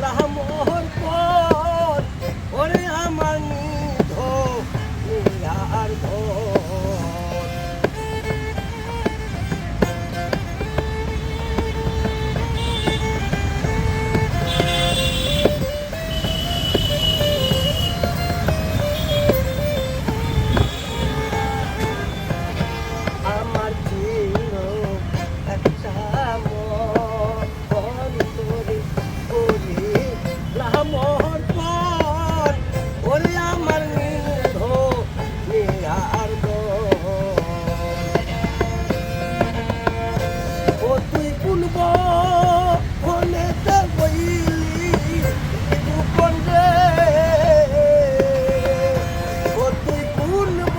লাহামোহর পর ওরে আমার নিধ আর আমার ছিল একটা মন তোরে ওরে লাহামোহর পর ওরে আমার নিধ আর ও তুই পুনব ফোনেতে বইলি গোপন রে ও তুই পুনব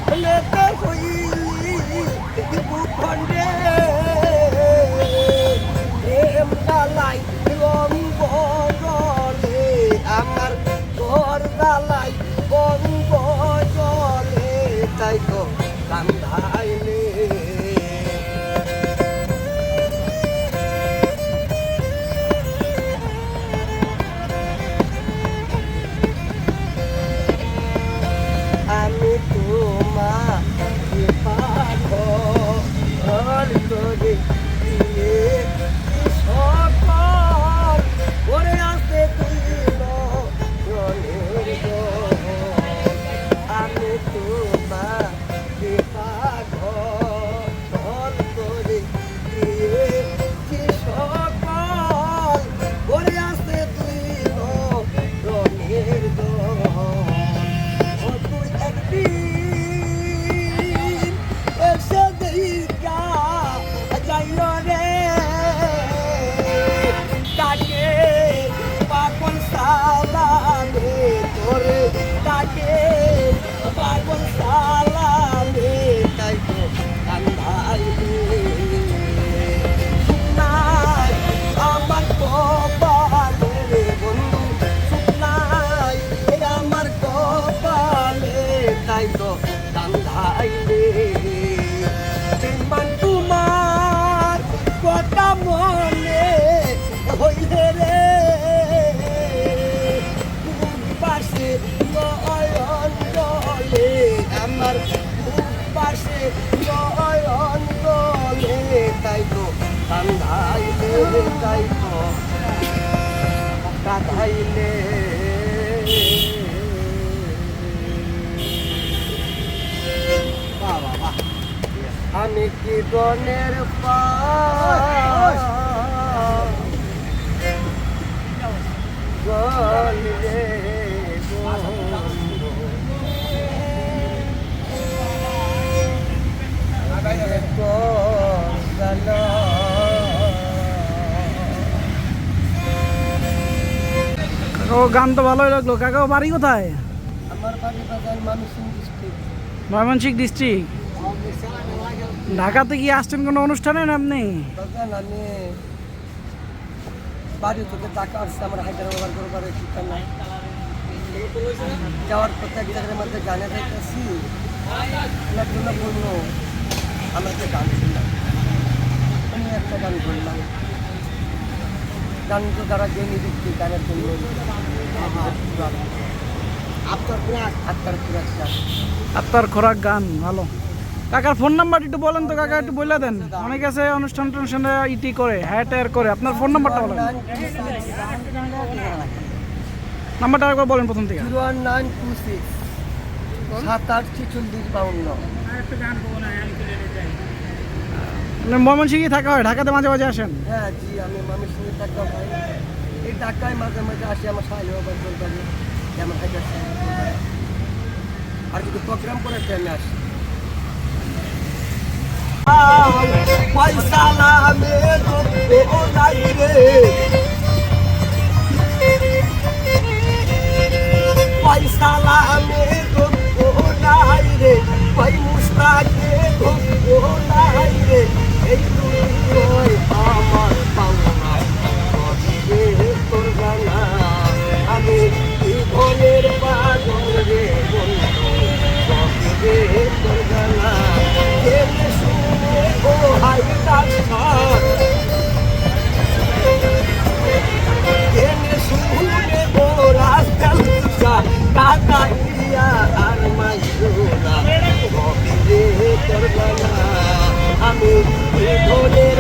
ফোনেতে বইলি গোপন রে প্রেম দালাই লম্ব জলে আমার ঘর দালাই বম্ব জলে তাই তো কান্দাইলে আমি তোমাকে পাগল করে দিয়ে সকল ওরে আসতে দিল রনের জল। আমি তোমাকে পাগল করে দিয়ে সকল ওরে আসতে দিল রনের জল। ও তুই একদিন এসে দেখা যাইল রে তাকে পাগল সালামে তোরে তাকে পাগল সালামে তাই তো কান্দাইলে নাই আমার কপালে রে বন্ধু নাই আমার কপালে তাই তো কান্দাইলে প্রেমান তোমার কথা মনে হইলে রে পাশে নয়ন জলে আমার পাশে নয়ন জলে তাই তো কান্দাইলে তাই তো কাঁদাইলে আমি কি বনের গলে ও গান তো ভালোই লাগলো। কাকা বাড়ি কোথায়? আমার বাড়ি বাজার ময়মনসিংহ ডিস্ট্রিক্ট। ময়মনসিংহ ডিস্ট্রিক্ট। ঢাকাতে কি আসছেন কোনো অনুষ্ঠানে না আপনি? আমি বাড়ি থেকে টাকা আসছে আমার হায়দ্রাবাদ করবার ঠিকানা নাই যাওয়ার পথে এক জায়গার মধ্যে গানে যাইতেছি ওনার জন্য বললো আমাকে গান শুনলাম আমি একটা গান বললাম গান তো যারা গেনি দিচ্ছি গানের জন্য আপনার খোরাক গান ভালো। কাকার ফোন নাম্বার একটু বলেন তো কাকা, একটু বলে দেন। অনেক আছে অনুষ্ঠান টনুষ্ঠানে ইটি করে হ্যাটার করে। আপনার ফোন নাম্বারটা বলেন। নাম্বারটা একবার বলেন প্রথম থেকে। 01926 784652। ময়মনসিংহে থাকা হয়, ঢাকাতে মাঝে মাঝে আসেন? হ্যাঁ জি, আমি ময়মনসিংহে থাকা হয়। এই ঢাকায় মাঝে মাঝে আসি আমার সাহেব বাবার দরবারে, আমার হাজার আর যদি প্রোগ্রাম করে আমি আসি। পয়সা নামে ও নাই রে, পয়সা নামে ও নাই রে, ভাই মুস্তাকে ও নাই রে, এই দুই আমার পাওনা রে তোর গানা আমি জীবনের পাগল রে বন্ধু রে তোর গানা ও হাই ডাক্তার আমি এই ধনের